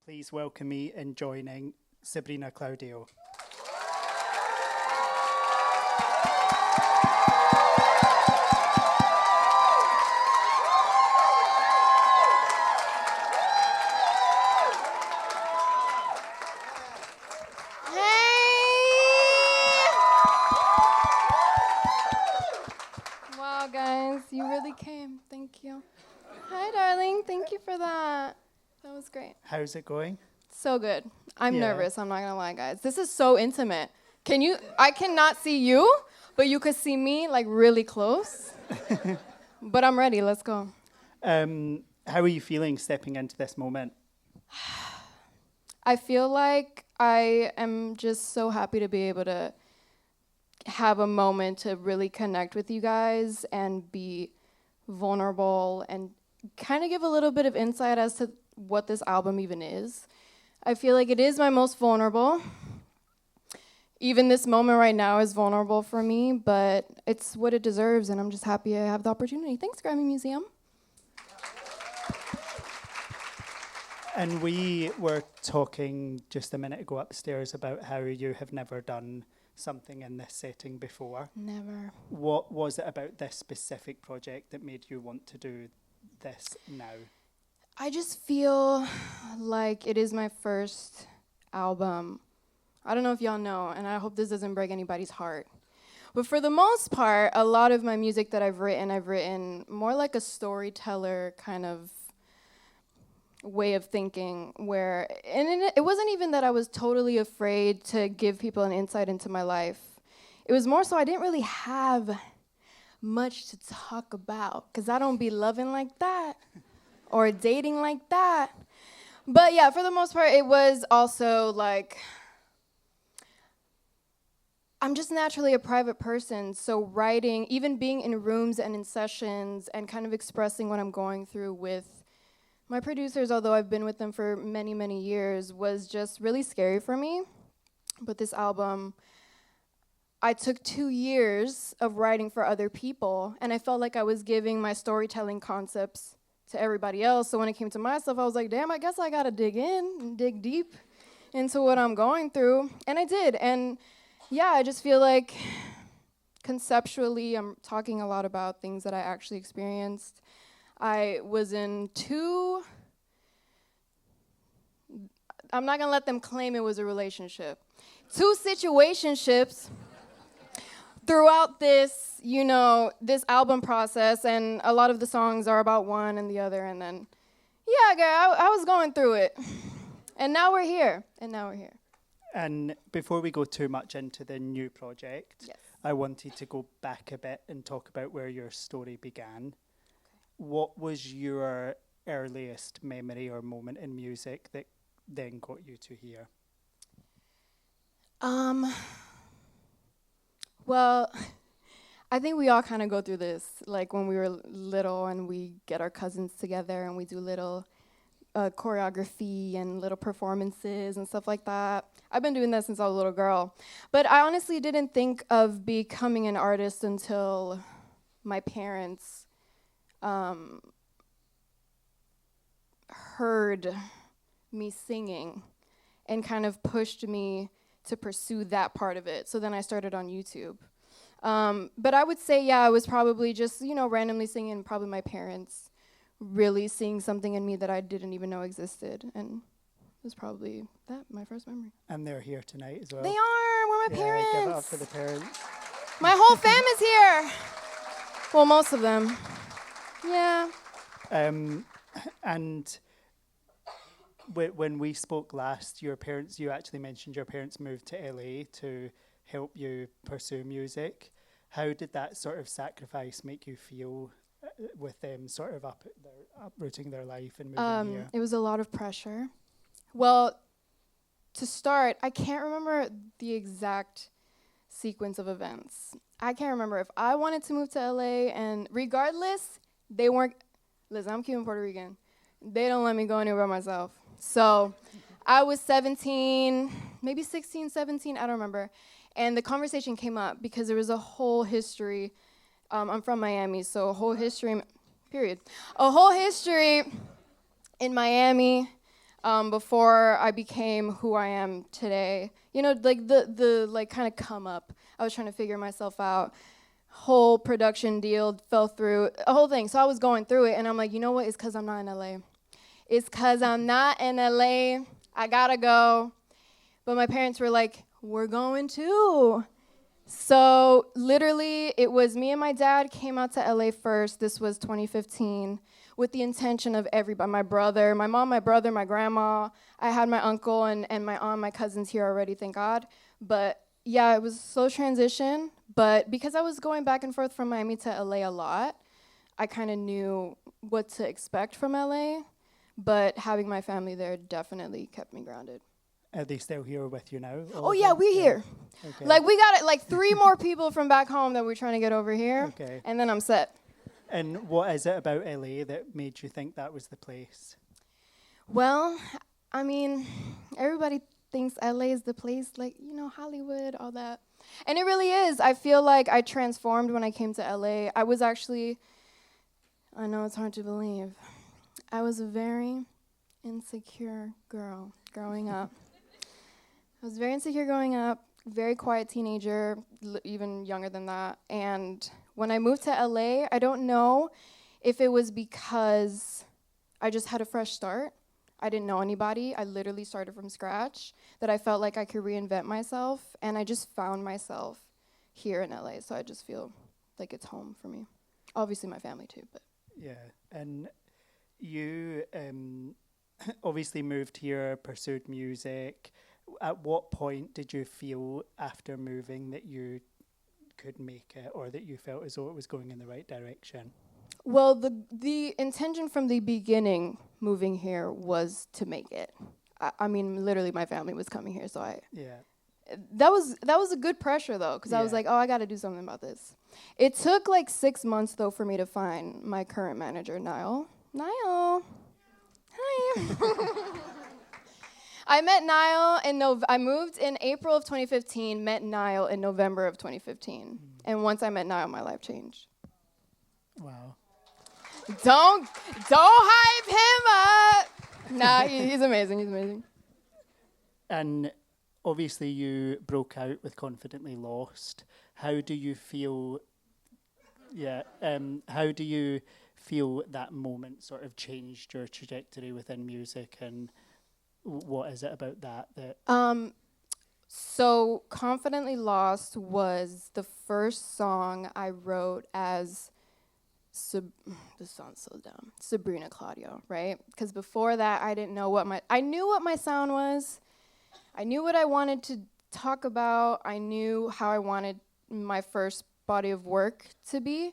please welcome me in joining Sabrina Claudio. Wow, guys, you really came. Thank you. Hi, darling. Thank you for that. That was great. How's it going? So good. I'm Yeah. nervous. I'm not going to lie, guys. This is so intimate. I cannot see you, but you could see me like really close. But I'm ready. Let's go. How are you feeling stepping into this moment? I feel like I am just so happy to be able to have a moment to really connect with you guys and be vulnerable and kind of give a little bit of insight as to what this album even is. I feel like it is my most vulnerable. Even this moment right now is vulnerable for me, but it's what it deserves, and I'm just happy I have the opportunity. Thanks, GRAMMY Museum. And we were talking just a minute ago upstairs about how you have never done something in this setting before. Never. What was it about this specific project that made you want to do this now? I just feel like it is my first album. I don't know if y'all know, and I hope this doesn't break anybody's heart. But for the most part, a lot of my music that I've written more like a storyteller kind of way of thinking it wasn't even that I was totally afraid to give people an insight into my life. It was more so I didn't really have much to talk about because I don't be loving like that or dating like that. But yeah, for the most part, it was also like I'm just naturally a private person, so writing, even being in rooms and in sessions and kind of expressing what I'm going through with my producers, although I've been with them for many, many years, was just really scary for me. But this album, I took 2 years of writing for other people, and I felt like I was giving my storytelling concepts to everybody else. So when it came to myself, I was like, damn, I guess I gotta dig in and dig deep into what I'm going through. And I did. And yeah, I just feel like conceptually, I'm talking a lot about things that I actually experienced. I was in I'm not gonna let them claim it was a relationship. 2 situationships throughout this, this album process, and a lot of the songs are about one and the other, and then, yeah, girl, I was going through it. And now we're here. And before we go too much into the new project, Yes. I wanted to go back a bit and talk about where your story began. What was your earliest memory or moment in music that then got you to here? Well, I think we all kind of go through this, like when we were little and we get our cousins together and we do little choreography and little performances and stuff like that. I've been doing that since I was a little girl. But I honestly didn't think of becoming an artist until my parents heard me singing and kind of pushed me to pursue that part of it. So then I started on YouTube. But I would say, yeah, I was probably just, randomly singing, probably my parents really seeing something in me that I didn't even know existed. And it was probably that, my first memory. And they're here tonight as well. They are. We're my parents. Give it up for the parents. My whole fam is here. Well, most of them. Yeah. And when we spoke last, you actually mentioned your parents moved to LA to help you pursue music. How did that sort of sacrifice make you feel with them sort of uprooting their life and moving here? It was a lot of pressure. Well, to start, I can't remember the exact sequence of events. I can't remember if I wanted to move to LA, and regardless, they weren't. Listen, I'm Cuban Puerto Rican. They don't let me go anywhere by myself. So I was 17, maybe 16, 17, I don't remember. And the conversation came up because there was a whole history. I'm from Miami, so a whole history, period. A whole history in Miami before I became who I am today. You know, like the like kind of come up. I was trying to figure myself out. Whole production deal fell through, a whole thing. So I was going through it, and I'm like, you know what? It's because I'm not in LA. It's because I'm not in LA. I gotta go. But my parents were like, we're going too. So literally, it was me and my dad came out to LA first. This was 2015, with the intention of everybody, my brother, my mom, my brother, my grandma. I had my uncle and my aunt, my cousins here already, thank God. But yeah, it was a slow transition. But because I was going back and forth from Miami to LA a lot, I kind of knew what to expect from LA. But having my family there definitely kept me grounded. Are they still here with you now? Oh yeah, we're here. Okay. Like we got like 3 more people from back home that we're trying to get over here. Okay. And then I'm set. And what is it about LA that made you think that was the place? Well, I mean, everybody thinks LA is the place, like, you know, Hollywood, all that. And it really is. I feel like I transformed when I came to LA. I was actually, I know it's hard to believe, I was a very insecure girl growing up. I was very insecure growing up, very quiet teenager, even younger than that. And when I moved to LA, I don't know if it was because I just had a fresh start. I didn't know anybody. I literally started from scratch, that I felt like I could reinvent myself. And I just found myself here in LA. So I just feel like it's home for me. Obviously my family too, but. Yeah, and you obviously moved here, pursued music. At what point did you feel after moving that you could make it, or that you felt as though it was going in the right direction? Well, the intention from the beginning moving here was to make it. I mean, literally my family was coming here, so that was a good pressure though, because I was like, oh, I got to do something about this. It took like 6 months though for me to find my current manager, Niall. Niall, hi. I met Niall I moved in April of 2015, met Niall in November of 2015. And once I met Niall, my life changed. Wow. Don't hype him up. Nah, he's amazing, he's amazing. And obviously you broke out with Confidently Lost. How do you feel, how do you feel that moment sort of changed your trajectory within music, and what is it about that? So Confidently Lost was the first song I wrote as this sounds so dumb. Sabrina Claudio, right? Because before that, I didn't know I knew what my sound was. I knew what I wanted to talk about. I knew how I wanted my first body of work to be,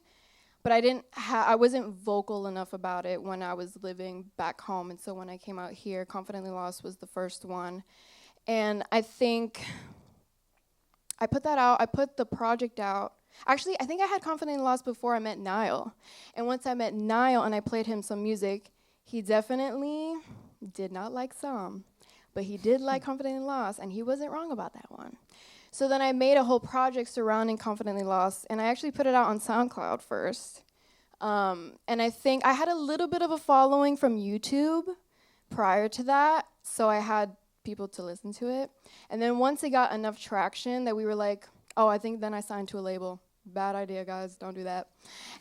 but I wasn't vocal enough about it when I was living back home. And so when I came out here, Confidently Lost was the first one. And I think I put that out. I put the project out. Actually, I think I had Confidently Lost before I met Niall. And once I met Niall and I played him some music, he definitely did not like some, but he did like Confidently Lost, and he wasn't wrong about that one. So then I made a whole project surrounding Confidently Lost, and I actually put it out on SoundCloud first. And I think I had a little bit of a following from YouTube prior to that, so I had people to listen to it. And then once it got enough traction that we were like, oh, I think then I signed to a label. Bad idea, guys. Don't do that.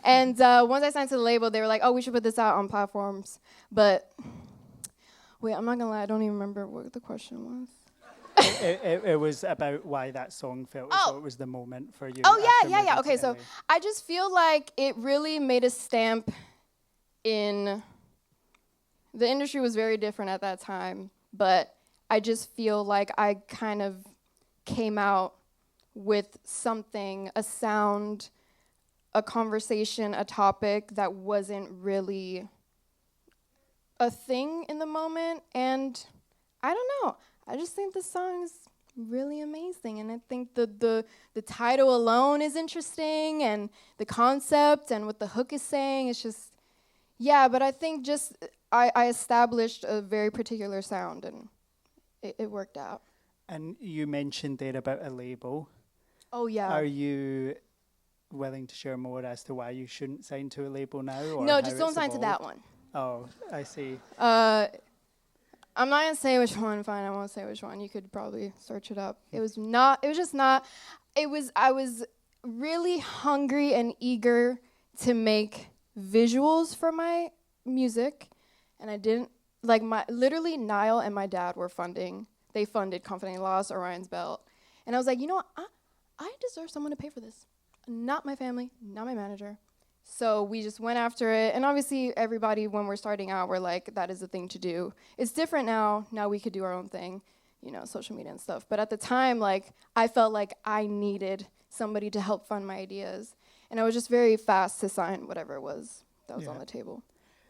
And once I signed to the label, they were like, oh, we should put this out on platforms. But wait, I'm not going to lie. I don't even remember what the question was. It was about why that song felt as though it was the moment for you. Oh, yeah. Okay, so I just feel like it really made a stamp in... The industry was very different at that time, but I just feel like I kind of came out with something, a sound, a conversation, a topic that wasn't really a thing in the moment. And I don't know. I just think the song is really amazing. And I think the title alone is interesting, and the concept and what the hook is saying. It's just, but I think just I established a very particular sound, and it worked out. And you mentioned there about a label. Oh, yeah. Are you willing to share more as to why you shouldn't sign to a label now? Or no, just don't sign to that one. Oh, I see. I'm not gonna say which one. Fine, I won't say which one. You could probably search it up. I was really hungry and eager to make visuals for my music, and I didn't, literally Niall and my dad they funded Confidently Lost, Orion's Belt. And I was like, you know what, I deserve someone to pay for this. Not my family, not my manager. So we just went after it, and obviously everybody, when we're starting out, we're like, that is the thing to do. It's different now. Now we could do our own thing, social media and stuff. But at the time, I felt like I needed somebody to help fund my ideas. And I was just very fast to sign whatever it was that was on the table.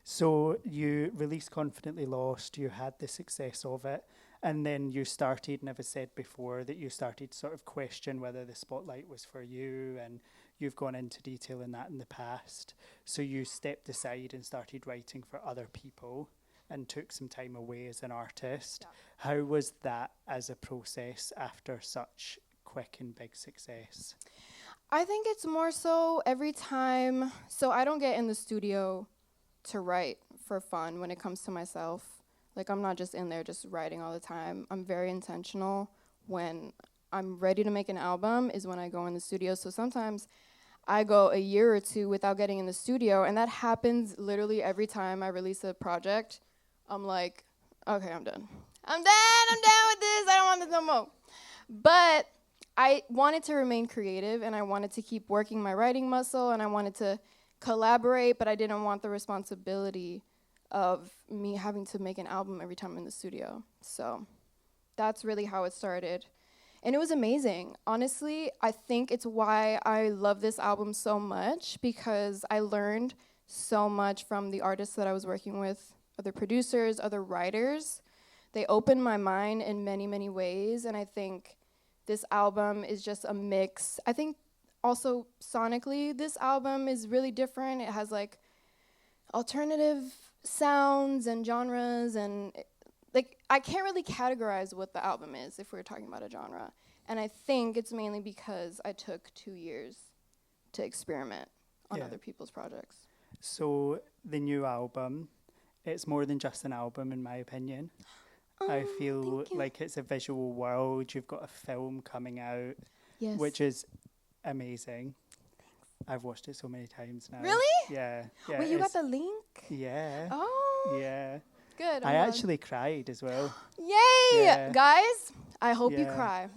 So you released Confidently Lost, you had the success of it, and then you started, and I've said before, that you started to sort of question whether the spotlight was for you, and you've gone into detail in that in the past. So you stepped aside and started writing for other people and took some time away as an artist. Yeah. How was that as a process after such quick and big success? I think it's more so every time, so I don't get in the studio to write for fun when it comes to myself. I'm not just in there just writing all the time. I'm very intentional. When I'm ready to make an album is when I go in the studio. So sometimes I go a year or two without getting in the studio, and that happens literally every time I release a project. I'm like, okay, I'm done with this, I don't want this no more. But I wanted to remain creative, and I wanted to keep working my writing muscle, and I wanted to collaborate, but I didn't want the responsibility of me having to make an album every time I'm in the studio. So that's really how it started. And it was amazing. Honestly, I think it's why I love this album so much, because I learned so much from the artists that I was working with, other producers, other writers. They opened my mind in many, many ways, and I think this album is just a mix. I think also sonically, this album is really different. It has alternative sounds and genres, and I can't really categorize what the album is if we're talking about a genre. And I think it's mainly because I took 2 years to experiment on other people's projects. So the new album, it's more than just an album in my opinion. I feel like it's a visual world. You've got a film coming out, which is amazing. Thanks. I've watched it so many times now. Really? Yeah. Wait, you got the link? Yeah. Oh. Yeah. Good. I actually cried as well. Yay! Yeah. Guys, I hope you cry.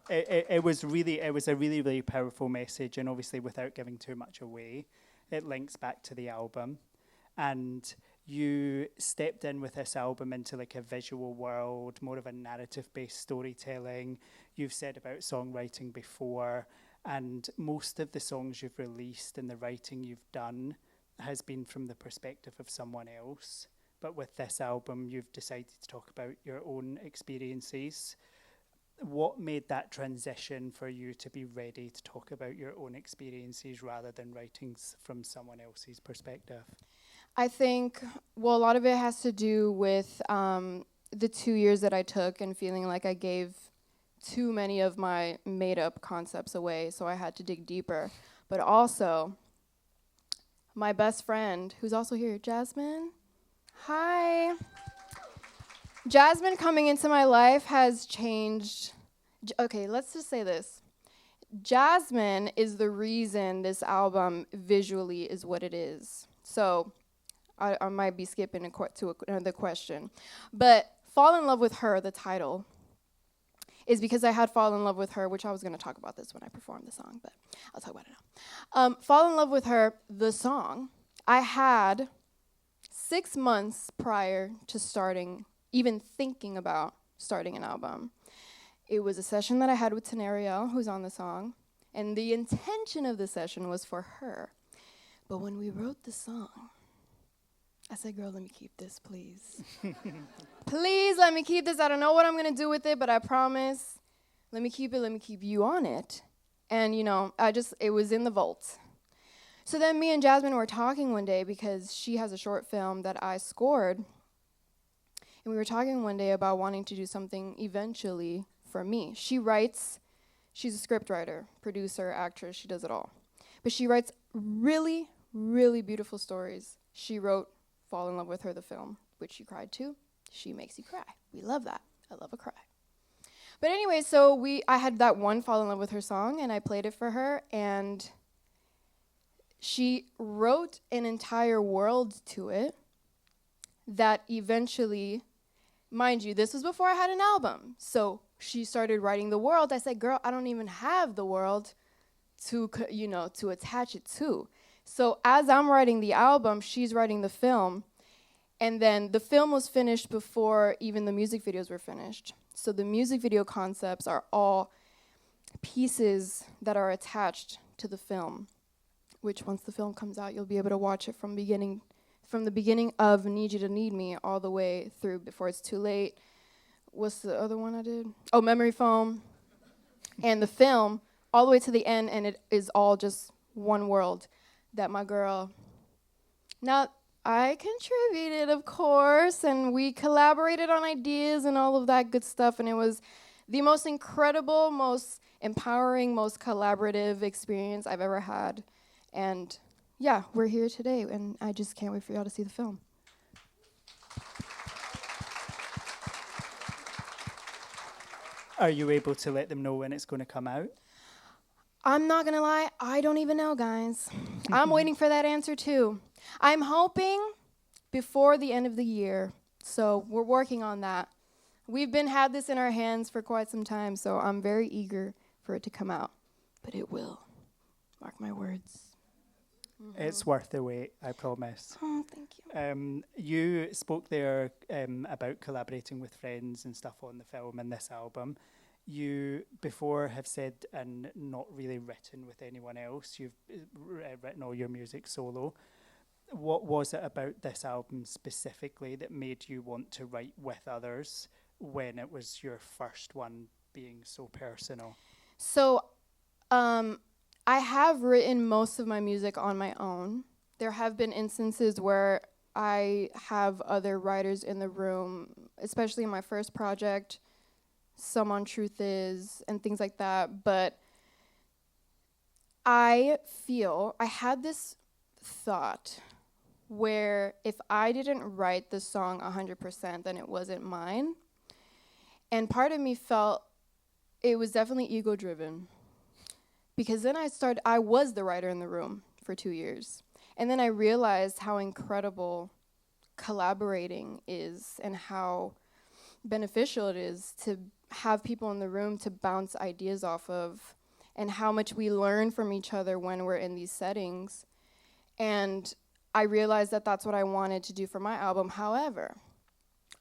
It was a really, really powerful message, and obviously without giving too much away, it links back to the album. And you stepped in with this album into a visual world, more of a narrative-based storytelling. You've said about songwriting before, and most of the songs you've released and the writing you've done has been from the perspective of someone else. But with this album, you've decided to talk about your own experiences. What made that transition for you to be ready to talk about your own experiences rather than writing from someone else's perspective? I think, a lot of it has to do with the 2 years that I took and feeling like I gave too many of my made-up concepts away, so I had to dig deeper. But also, my best friend, who's also here, Jasmine. Hi. Jasmine coming into my life has changed. Okay, let's just say this. Jasmine is the reason this album visually is what it is. So I might be skipping to another question. But Fall in Love with Her, the title, is because I had Fall in Love with Her, which I was going to talk about this when I performed the song, but I'll talk about it now. Fall in Love with Her, the song, I had 6 months prior to even thinking about starting an album. It was a session that I had with Tenariel, who's on the song, and the intention of the session was for her. But when we wrote the song, I said, girl, let me keep this, please. Please let me keep this. I don't know what I'm going to do with it, but I promise. Let me keep it. Let me keep you on it. And, it was in the vault. So then me and Jasmine were talking one day because she has a short film that I scored. And we were talking one day about wanting to do something eventually for me. She writes. She's a script writer, producer, actress. She does it all. But she writes really, really beautiful stories. She wrote Fall in Love with Her, the film. which you cried to. She makes you cry. We love that. I love a cry. But anyway, so I had that one fall in love with her song, and I played it for her, and she wrote an entire world to it that eventually, mind you, this was before I had an album. So she started writing the world. I said, girl, I don't even have the world to attach it to. So as I'm writing the album, she's writing the film. And then the film was finished before even the music videos were finished. So the music video concepts are all pieces that are attached to the film, which once the film comes out, you'll be able to watch it from the beginning of Need You to Need Me all the way through Before It's Too Late. What's the other one I did? Oh, Memory Foam. And the film all the way to the end, and it is all just one world that my girl... Now, I contributed, of course, and we collaborated on ideas and all of that good stuff, and it was the most incredible, most empowering, most collaborative experience I've ever had. And yeah, we're here today, and I just can't wait for y'all to see the film. Are you able to let them know when it's going to come out? I'm not going to lie, I don't even know, guys. I'm waiting for that answer, too. I'm hoping before the end of the year, so we're working on that. We've had this in our hands for quite some time, so I'm very eager for it to come out. But it will. Mark my words. Mm-hmm. It's worth the wait, I promise. Oh, thank you. You spoke there about collaborating with friends and stuff on the film and this album. You before have said and not really written with anyone else. You've written all your music solo. What was it about this album specifically that made you want to write with others when it was your first one being so personal? So, I have written most of my music on my own. There have been instances where I have other writers in the room, especially in my first project, Some on Truth Is, and things like that. But I feel, I had this thought where if I didn't write the song 100%, then it wasn't mine. And part of me felt it was definitely ego-driven. Because then I was the writer in the room for 2 years. And then I realized how incredible collaborating is and how beneficial it is to have people in the room to bounce ideas off of, and how much we learn from each other when we're in these settings. And I realized that that's what I wanted to do for my album. However,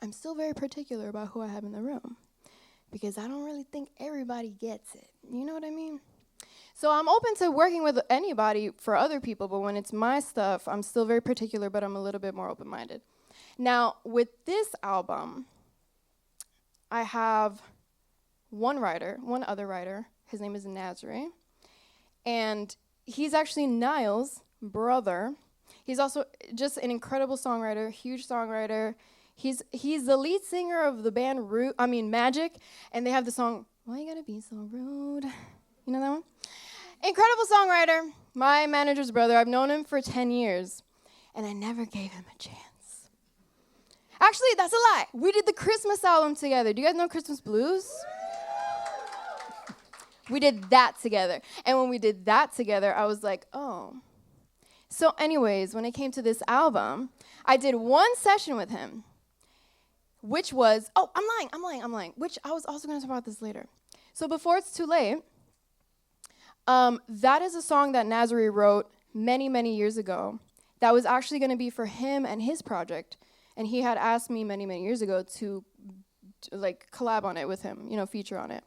I'm still very particular about who I have in the room, because I don't really think everybody gets it. You know what I mean? So I'm open to working with anybody for other people, but when it's my stuff, I'm still very particular, but I'm a little bit more open-minded. Now, with this album, I have one other writer. His name is Nazri. And he's actually Niall's brother. He's also just an incredible songwriter, huge songwriter. He's the lead singer of the band Magic, and they have the song, Why You Gotta Be So Rude? You know that one? Incredible songwriter, my manager's brother. I've known him for 10 years, and I never gave him a chance. Actually, that's a lie. We did the Christmas album together. Do you guys know Christmas Blues? We did that together. And when we did that together, I was like, oh. So anyways, when it came to this album, I did one session with him, which was, I'm lying, which I was also going to talk about this later. So Before It's Too Late, that is a song that Nazri wrote many, many years ago that was actually going to be for him and his project. And he had asked me many, many years ago to collab on it with him, feature on it.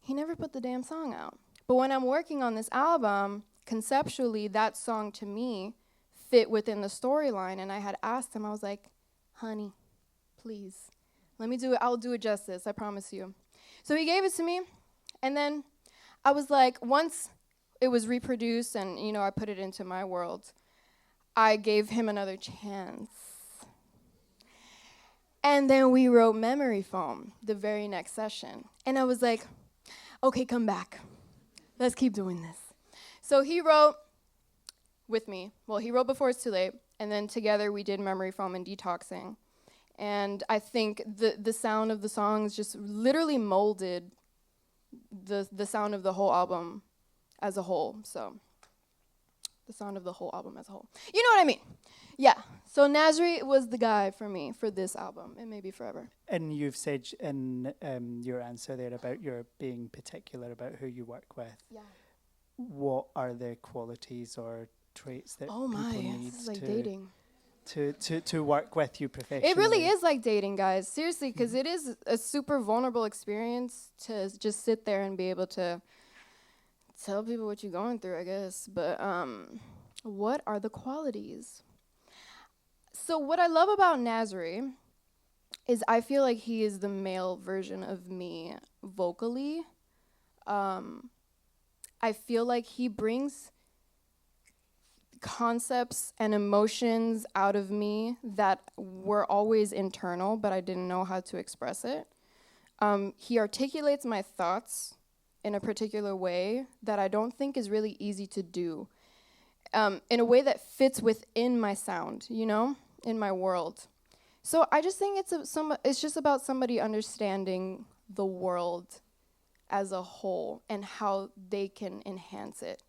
He never put the damn song out. But when I'm working on this album, conceptually, that song to me fit within the storyline. And I had asked him, I was like, honey, please, let me do it. I'll do it justice, I promise you. So he gave it to me. And then I was like, once it was reproduced and, I put it into my world, I gave him another chance. And then we wrote Memory Foam the very next session. And I was like, okay, come back. Let's keep doing this. So he wrote with me. Well, he wrote Before It's Too Late. And then together we did Memory Foam and Detoxing. And I think the sound of the songs just literally molded the sound of the whole album as a whole. So the sound of the whole album as a whole. You know what I mean? Yeah. So Nasri was the guy for me for this album, and maybe forever. And you've said in your answer there about your being particular about who you work with. Yeah. What are the qualities or traits that people need this is like dating. To work with you professionally? It really is like dating, guys. Seriously, because it is a super vulnerable experience to just sit there and be able to tell people what you're going through, I guess. But what are the qualities? So what I love about Nasri is I feel like he is the male version of me vocally. I feel like he brings concepts and emotions out of me that were always internal, but I didn't know how to express it. He articulates my thoughts in a particular way that I don't think is really easy to do, in a way that fits within my sound, you know, in my world. So I just think it's just about somebody understanding the world as a whole and how they can enhance it.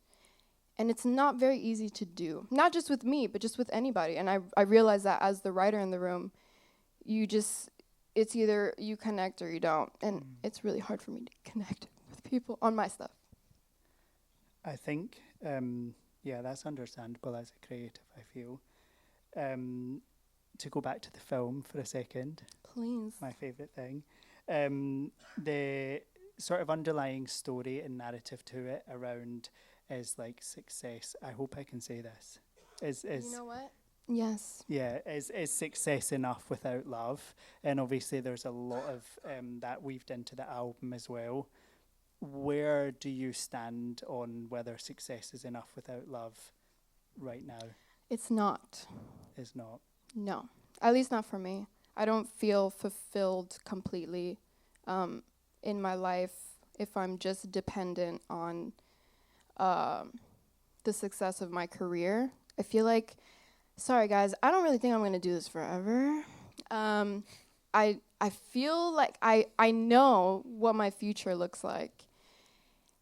And it's not very easy to do, not just with me, but just with anybody. And I realize that as the writer in the room, it's either you connect or you don't. And it's really hard for me to connect with people on my stuff. I think, that's understandable as a creative, I feel. To go back to the film for a second. Please. My favourite thing. The sort of underlying story and narrative to it around is like success. I hope I can say this. Is you know what? Yes. Yeah, is success enough without love? And obviously there's a lot of that weaved into the album as well. Where do you stand on whether success is enough without love right now? It's not. It's not? No. At least not for me. I don't feel fulfilled completely in my life if I'm just dependent on the success of my career. I feel like, sorry guys, I don't really think I'm going to do this forever. I feel like I know what my future looks like.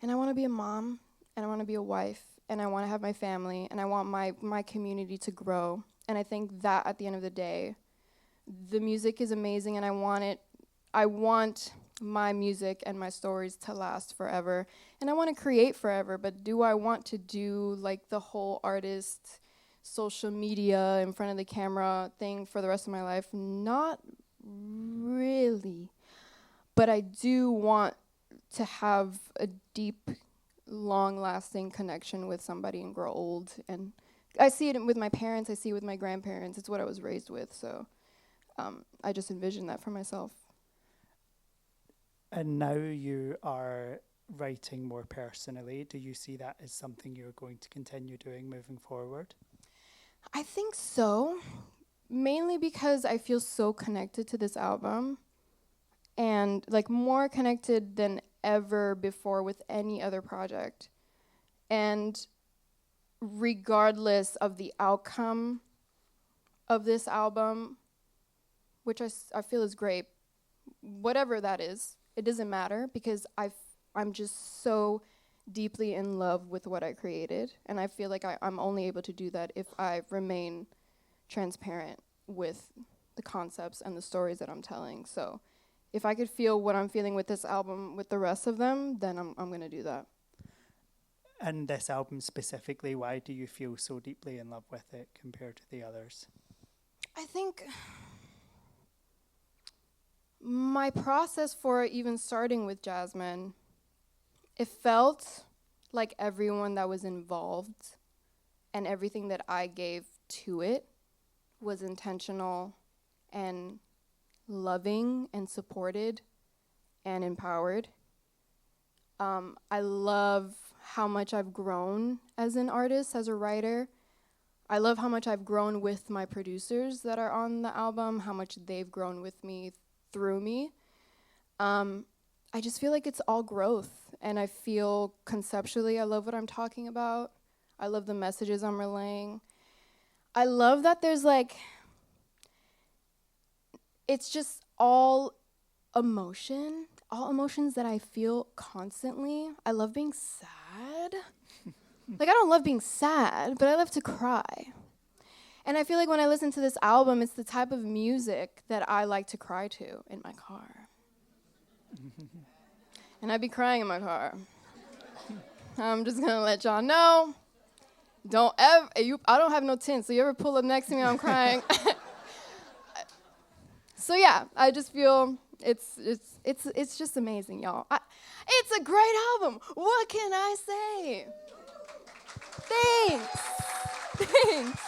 And I want to be a mom, and I want to be a wife, and I want to have my family, and I want my community to grow. And I think that at the end of the day, the music is amazing, and I want my music and my stories to last forever. And I want to create forever, but do I want to do like the whole artist, social media, in front of the camera thing for the rest of my life? Not really. But I do want to have a deep, long-lasting connection with somebody and grow old. And I see it with my parents, I see it with my grandparents. It's what I was raised with, so I just envision that for myself. And now you are writing more personally. Do you see that as something you're going to continue doing moving forward? I think so, mainly because I feel so connected to this album, and like more connected than ever before with any other project. And regardless of the outcome of this album, which I feel is great, whatever that is, it doesn't matter, because I'm just so deeply in love with what I created, and I feel like I'm only able to do that if I remain transparent with the concepts and the stories that I'm telling. So if I could feel what I'm feeling with this album with the rest of them, then I'm going to do that. And this album specifically, why do you feel so deeply in love with it compared to the others? I think my process for even starting with Jasmine, it felt like everyone that was involved and everything that I gave to it was intentional and loving and supported and empowered. I love how much I've grown as an artist, as a writer. I love how much I've grown with my producers that are on the album, how much they've grown with me, through me. I just feel like it's all growth, and I feel conceptually I love what I'm talking about. I love the messages I'm relaying. I love that there's like, it's just all emotions that I feel constantly. I love being sad. Like, I don't love being sad, but I love to cry. And I feel like when I listen to this album, it's the type of music that I like to cry to in my car. And I'd be crying in my car. I'm just gonna let y'all know. Don't ever, I don't have no tint, so you ever pull up next to me, I'm crying. So yeah, I just feel it's just amazing, y'all. It's a great album. What can I say? Thanks. Thanks.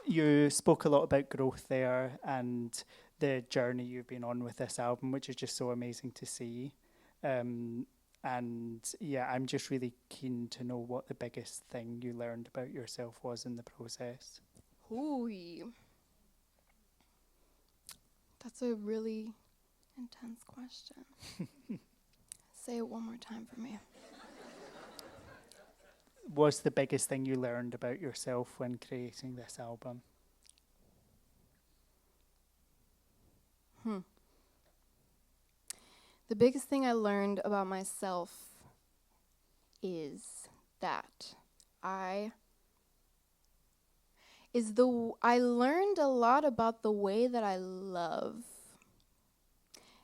You spoke a lot about growth there and the journey you've been on with this album, which is just so amazing to see. And yeah, I'm just really keen to know what the biggest thing you learned about yourself was in the process. Ooh. That's a really intense question. Say it one more time for me. What's the biggest thing you learned about yourself when creating this album? The biggest thing I learned about myself is that I learned a lot about the way that I love.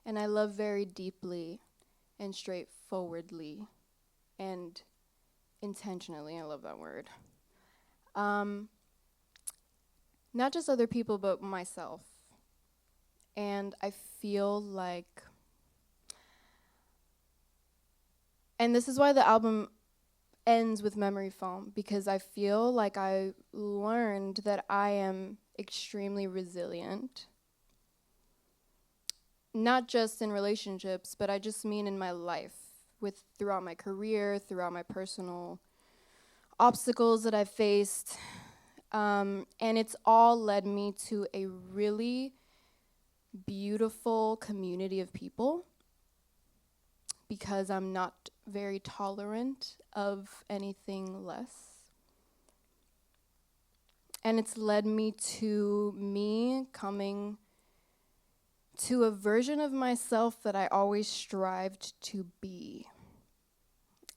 And I love very deeply and straightforwardly and intentionally. I love that word. Not just other people, but myself. And I feel like, and this is why the album ends with memory foam, because I feel like I learned that I am extremely resilient. Not just in relationships, but I just mean in my life, throughout my career, throughout my personal obstacles that I've faced. And it's all led me to a really beautiful community of people, because I'm not very tolerant of anything less. And it's led me coming to a version of myself that I always strived to be.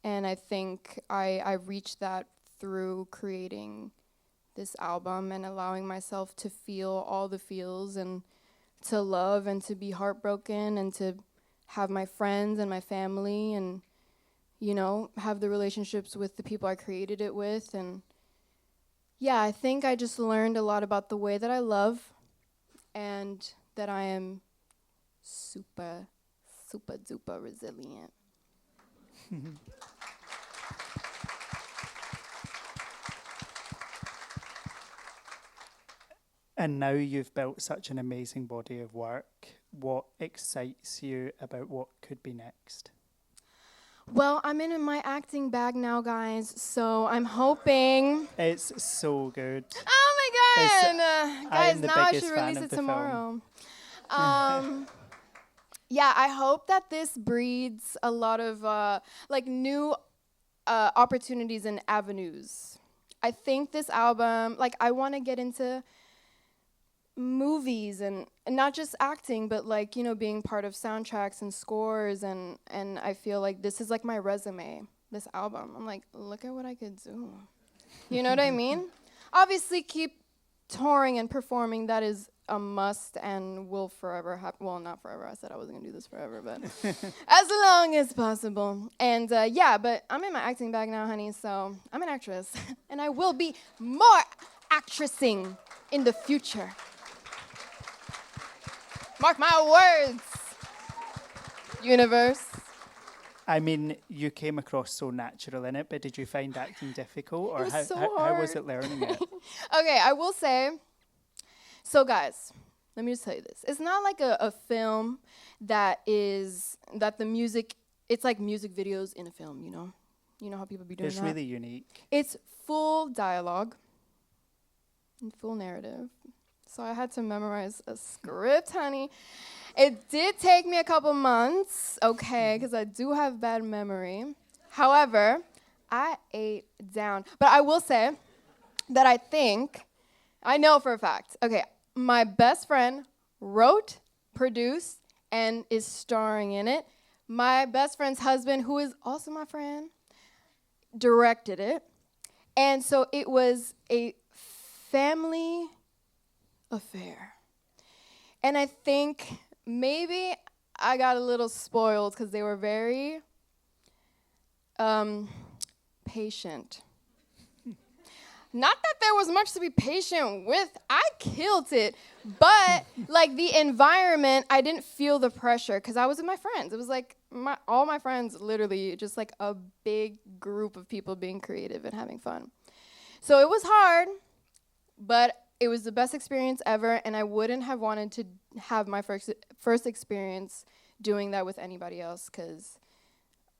And I think I reached that through creating this album and allowing myself to feel all the feels and to love and to be heartbroken and to have my friends and my family and, you know, have the relationships with the people I created it with. And yeah, I think I just learned a lot about the way that I love and that I am super, super duper resilient. And now you've built such an amazing body of work. What excites you about what could be next? Well, I'm in my acting bag now, guys, so I'm hoping... It's so good. Oh my God! Guys, now I should fan release of it the tomorrow. Yeah, I hope that this breeds a lot of new opportunities and avenues. I think this album, I want to get into movies and not just acting, but being part of soundtracks and scores, and I feel like this is like my resume, this album. I'm like, look at what I could do. You know what I mean? Obviously keep touring and performing, that is a must and will forever happen. Well, not forever, I said I wasn't gonna do this forever, but as long as possible. And yeah, but I'm in my acting bag now, honey, so I'm an actress and I will be more actressing in the future. Mark my words, universe. I mean, you came across so natural in it, but did you find acting difficult, or how was it learning it? Okay, I will say, so guys, let me just tell you this. It's not like a film it's like music videos in a film, you know? You know how people be doing that? It's really unique. It's full dialogue and full narrative. So I had to memorize a script, honey. It did take me a couple months, okay, because I do have bad memory. However, I ate down. But I will say that I think I know for a fact. Okay, my best friend wrote, produced, and is starring in it. My best friend's husband, who is also my friend, directed it. And so it was a family affair. And I think maybe I got a little spoiled because they were very patient. Not that there was much to be patient with. I killed it. But, like, the environment, I didn't feel the pressure because I was with my friends. It was like all my friends, literally, just like a big group of people being creative and having fun. So it was hard, but it was the best experience ever, and I wouldn't have wanted to have my first experience doing that with anybody else because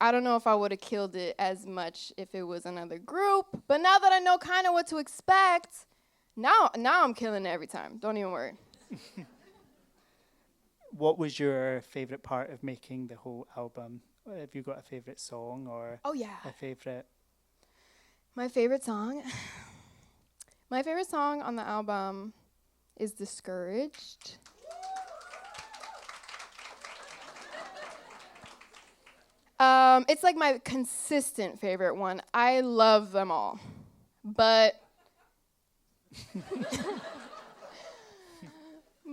I don't know if I would have killed it as much if it was another group, but now that I know kind of what to expect, now I'm killing it every time. Don't even worry. What was your favorite part of making the whole album? Have you got a favorite song or a favorite? My favorite song? My favorite song on the album is Discouraged. It's like my consistent favorite one. I love them all, but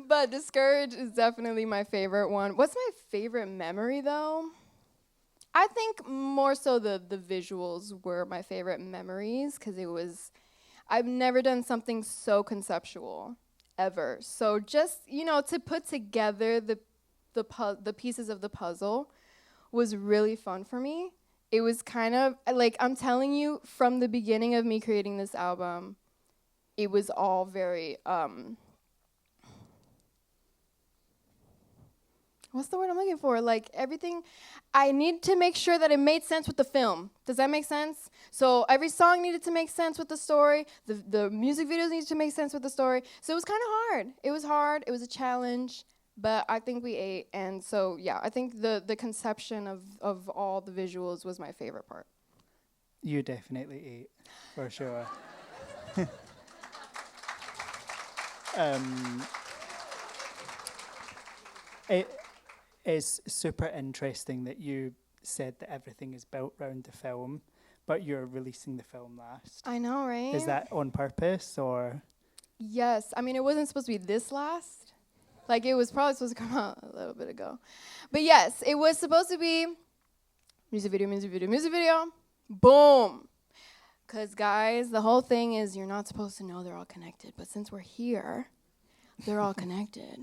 but Discouraged is definitely my favorite one. What's my favorite memory though? I think more so the visuals were my favorite memories because I've never done something so conceptual ever. So just, to put together the pieces of the puzzle was really fun for me. It was kind of like, I'm telling you, from the beginning of me creating this album, it was all very, what's the word I'm looking for? Like everything, I need to make sure that it made sense with the film. Does that make sense? So every song needed to make sense with the story. The music videos needed to make sense with the story. So it was kind of hard. It was hard. It was a challenge. But I think we ate, and so, yeah, I think the conception of all the visuals was my favorite part. You definitely ate, for sure. It is super interesting that you said that everything is built around the film, but you're releasing the film last. I know, right? Is that on purpose, or? Yes. I mean, it wasn't supposed to be this last. Like, it was probably supposed to come out a little bit ago. But yes, it was supposed to be music video, boom. Because, guys, the whole thing is you're not supposed to know they're all connected. But since we're here, they're all connected.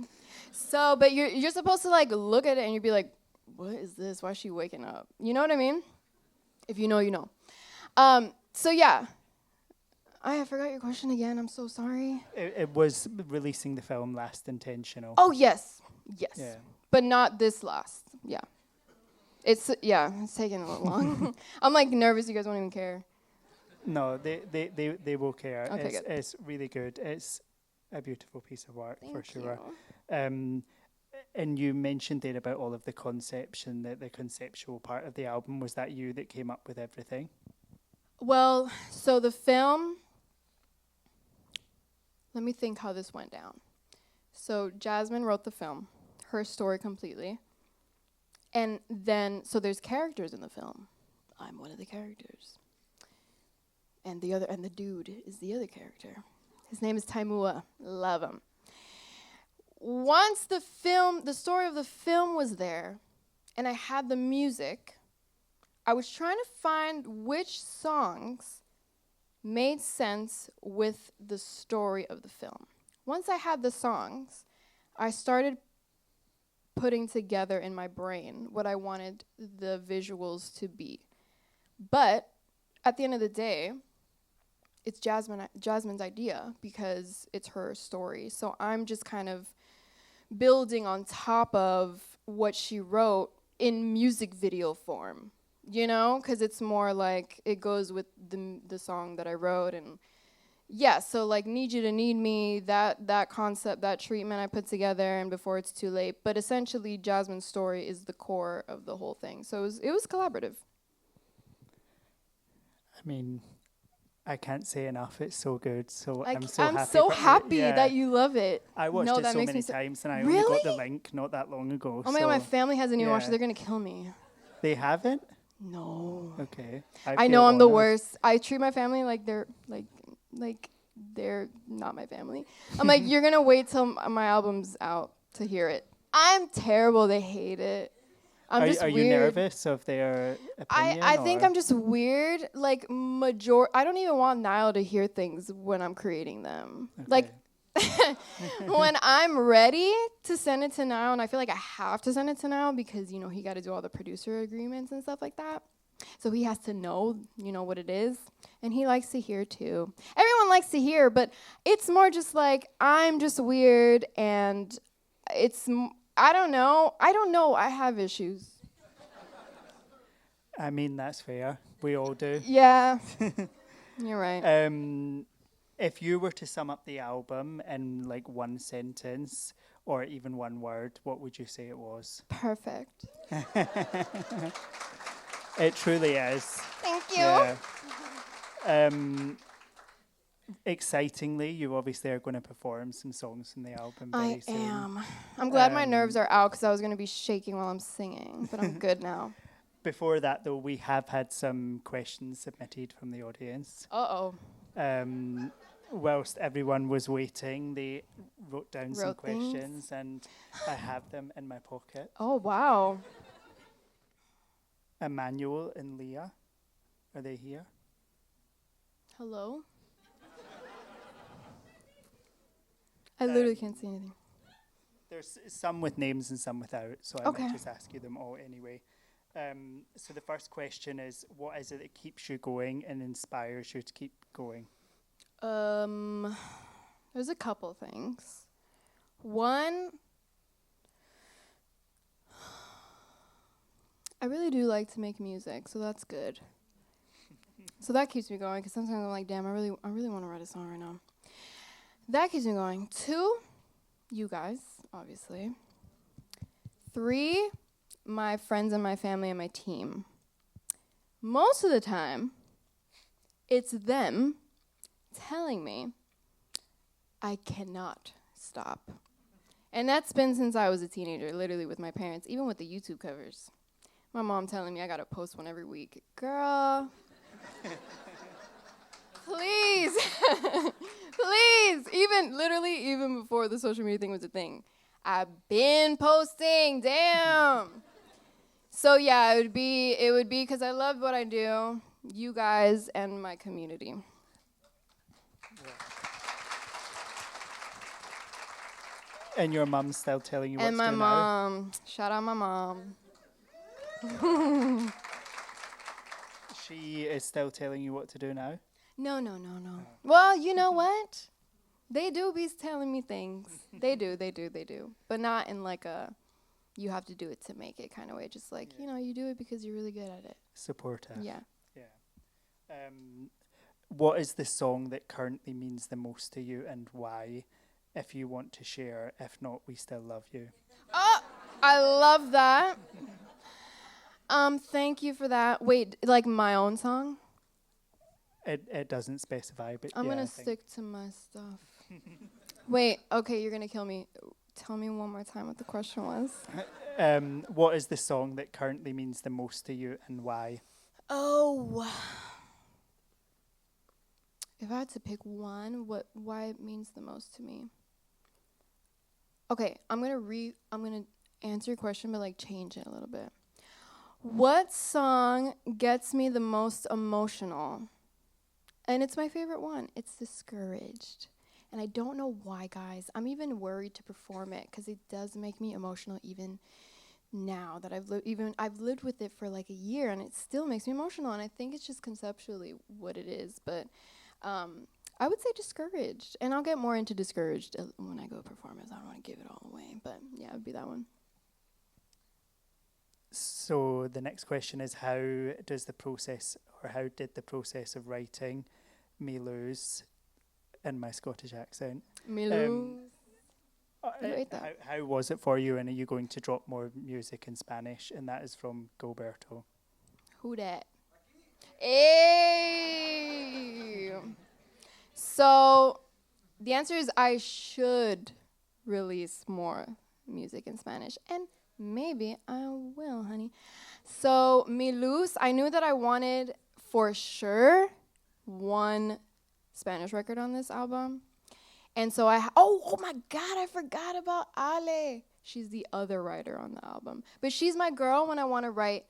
So, but you're supposed to, like, look at it and you'd be like, what is this? Why is she waking up? You know what I mean? If you know, you know. So, yeah. I forgot your question again. I'm so sorry. It was releasing the film last intentional. Oh, yes. Yes. Yeah. But not this last. Yeah. It's taking a little long. I'm like nervous you guys won't even care. No, they will care. Okay, good. It's really good. It's a beautiful piece of work. Thank for sure. you. And you mentioned there about all of the conception, the conceptual part of the album. Was that you that came up with everything? Well, so the film, let me think how this went down. So Jasmine wrote the film, her story completely. And then, so there's characters in the film. I'm one of the characters. And the dude is the other character. His name is Taimua. Love him. Once the story of the film was there, and I had the music, I was trying to find which songs made sense with the story of the film. Once I had the songs, I started putting together in my brain what I wanted the visuals to be. But at the end of the day, it's Jasmine's idea because it's her story. So I'm just kind of building on top of what she wrote in music video form, you know, because it's more like it goes with the song that I wrote. And yeah, so like Need You to Need Me, that concept, that treatment I put together, and Before It's Too Late. But essentially Jasmine's story is the core of the whole thing. So it was collaborative. I mean, I can't say enough. It's so good. So Like, I'm so I'm happy. so happy that you love it. I watched No, it that so makes many me so times, and I only Really? got the link not that long ago. Oh my god, my family hasn't even watched it. yeah. They're gonna kill me. They haven't? No. Okay. I feel know I'm the honoured. worst. I treat my family like they're not my family. I'm like, you're gonna wait till my album's out to hear it. I'm terrible. They hate it. I'm just are weird. you nervous of their opinion? I think I'm just weird. Like I don't even want Niall to hear things when I'm creating them. Okay. Like when I'm ready to send it to Niall, and I feel like I have to send it to Niall because he got to do all the producer agreements and stuff like that. So he has to know, what it is, and he likes to hear too. Everyone likes to hear, but it's more just like I'm just weird, and I don't know. I have issues. I mean, that's fair. We all do. Yeah, you're right. If you were to sum up the album in like one sentence or even one word, what would you say it was? Perfect. It truly is. Thank you. Yeah. Excitingly, you obviously are going to perform some songs from the album very soon. I am. I'm glad my nerves are out because I was going to be shaking while I'm singing, but I'm good now. Before that, though, we have had some questions submitted from the audience. Uh-oh. Whilst everyone was waiting, they wrote down some Wrote things? questions, and I have them in my pocket. Oh, wow. Emmanuel and Leah, are they here? Hello? I literally can't see anything. There's some with names and some without, so I might just ask you them all anyway. So the first question is, what is it that keeps you going and inspires you to keep going? There's a couple things. One, I really do like to make music, so that's good. So that keeps me going, because sometimes I'm like, damn, I really want to write a song right now. That keeps me going. 2, you guys, obviously. 3, my friends and my family and my team. Most of the time, it's them telling me I cannot stop. And that's been since I was a teenager, literally with my parents, even with the YouTube covers. My mom telling me I gotta post one every week. Girl, please, please, even before the social media thing was a thing, I've been posting, damn. So yeah, it would be because I love what I do, you guys, and my community. And your mum's still telling you what to do now? And my mom, shout out my mom. She is still telling you what to do now? No. Well, you know what? They do be telling me things. They do. But not in like a, you have to do it to make it kind of way. Just like, you do it because you're really good at it. Supportive. Yeah. What is the song that currently means the most to you and why? If you want to share, if not, we still love you. Oh, I love that. Thank you for that. Wait, like my own song? It doesn't specify, but I'm gonna stick to my stuff. Wait, okay, you're gonna kill me. Tell me one more time what the question was. What is the song that currently means the most to you and why? Oh. If I had to pick one, why it means the most to me? Okay, I'm gonna answer your question, but like change it a little bit. What song gets me the most emotional? And it's my favorite one. It's Discouraged. And I don't know why, guys. I'm even worried to perform it because it does make me emotional even now that I've lived with it for like a year, and it still makes me emotional. And I think it's just conceptually what it is. But I would say Discouraged. And I'll get more into Discouraged when I go perform it. I don't want to give it all away. But yeah, it would be that one. So the next question is, how did the process of writing Me Lose in my Scottish accent? Me Lose. Rate that. How was it for you, and are you going to drop more music in Spanish? And that is from Gilberto. Who dat? Hey. So the answer is I should release more music in Spanish. And maybe I will, honey. So Mi Luz, I knew that I wanted for sure one Spanish record on this album. And so oh my God, I forgot about Ale. She's the other writer on the album. But she's my girl when I want to write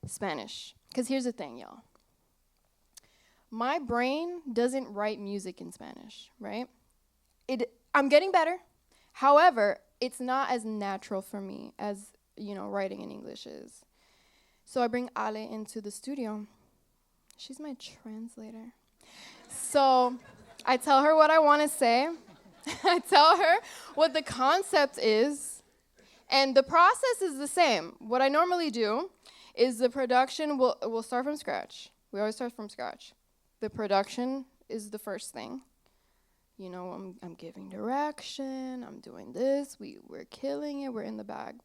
Spanish. Because here's the thing, y'all. My brain doesn't write music in Spanish, right? I'm getting better. However, it's not as natural for me as, writing in English is. So I bring Ale into the studio. She's my translator. So I tell her what I want to say. I tell her what the concept is. And the process is the same. What I normally do is the production will start from scratch. We always start from scratch. The production is the first thing. I'm giving direction. I'm doing this. We're killing it. We're in the bag.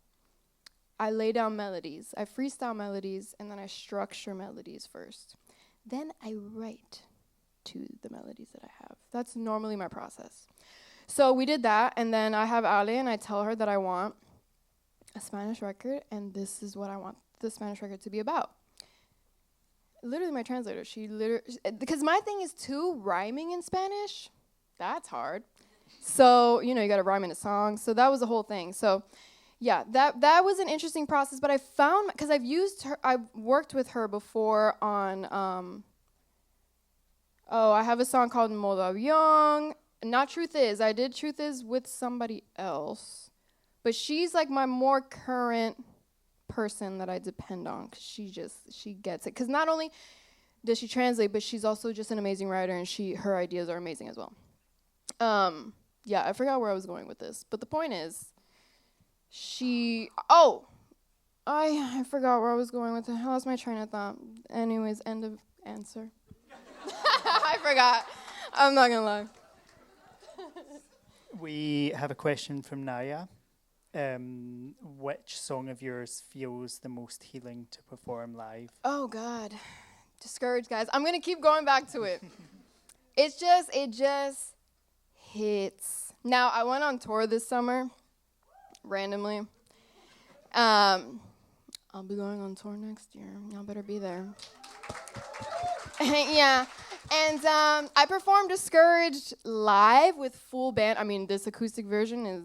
I lay down melodies. I freestyle melodies, and then I structure melodies first. Then I write to the melodies that I have. That's normally my process. So we did that, and then I have Ale, and I tell her that I want a Spanish record, and this is what I want the Spanish record to be about. Literally my translator, because my thing is too, rhyming in Spanish, that's hard. So, you got to rhyme in a song. So that was the whole thing. So, yeah, that was an interesting process, but I found, because I've worked with her before on, I have a song called Modo Avión. Not Truth Is. I did Truth Is with somebody else. But she's like my more current person that I depend on, because she gets it. Because not only does she translate, but she's also just an amazing writer, and her ideas are amazing as well. Yeah, I forgot where I was going with this. But the point is, I forgot where I was going with it. I lost my train of thought. Anyways, end of answer. I forgot. I'm not going to lie. We have a question from Naya. Which song of yours feels the most healing to perform live? Oh, God. Discouraged, guys. I'm going to keep going back to it. It just hits. Now, I went on tour this summer, randomly. I'll be going on tour next year. Y'all better be there. Yeah. And I performed Discouraged live with full band. I mean, this acoustic version is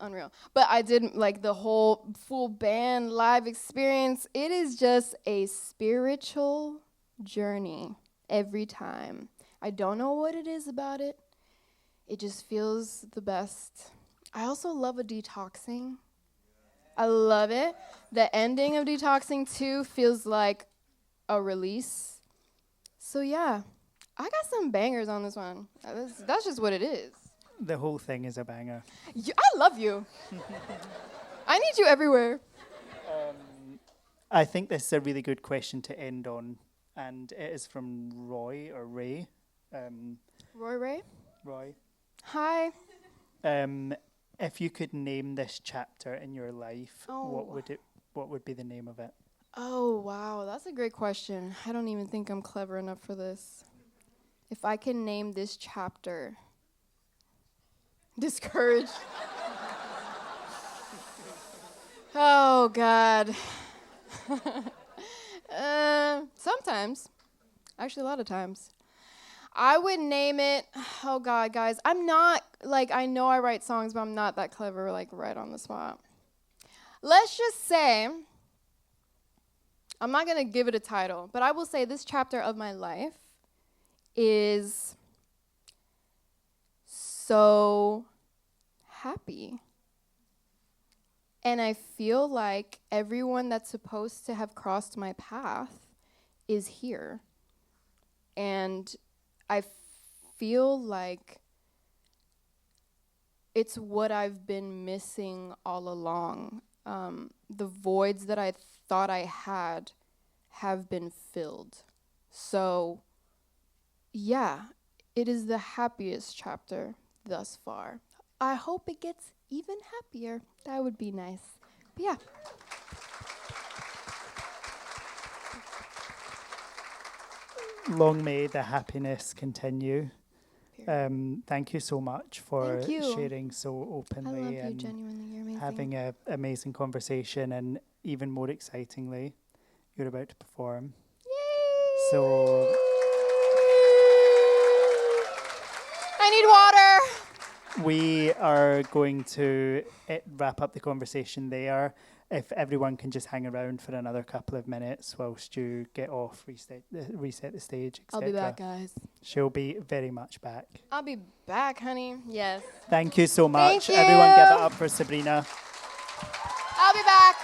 unreal. But I did the whole full band live experience. It is just a spiritual journey every time. I don't know what it is about it. It just feels the best. I also love a detoxing. I love it. The ending of Detoxing 2 feels like a release. So yeah, I got some bangers on this one. That's just what it is. The whole thing is a banger. I love you. I need you everywhere. I think this is a really good question to end on, and it is from Roy or Ray. Ray? Roy. Hi. If you could name this chapter in your life, what would be the name of it? Oh, wow, that's a great question. I don't even think I'm clever enough for this. If I can name this chapter, Discouraged. Oh, God. Sometimes. Actually, a lot of times. I would name it, oh, God, guys. I'm not, I know I write songs, but I'm not that clever, right on the spot. Let's just say, I'm not going to give it a title, but I will say this chapter of my life is so happy. And I feel like everyone that's supposed to have crossed my path is here. And I feel like it's what I've been missing all along. The voids that I thought I had have been filled. So, yeah, it is the happiest chapter thus far. I hope it gets even happier. That would be nice. But yeah. long may the happiness continue. Period. Thank you so much for Thank you. sharing so I openly love you, and genuinely. You're amazing. having an amazing conversation, and even more excitingly, you're about to perform. Yay! So I need water. we are going to wrap up the conversation there. If everyone can just hang around for another couple of minutes whilst you get off, reset the stage, etc. I'll be back, guys. She'll be very much back. I'll be back, honey. Yes. Thank you so much. Thank you. Everyone give it up for Sabrina. I'll be back.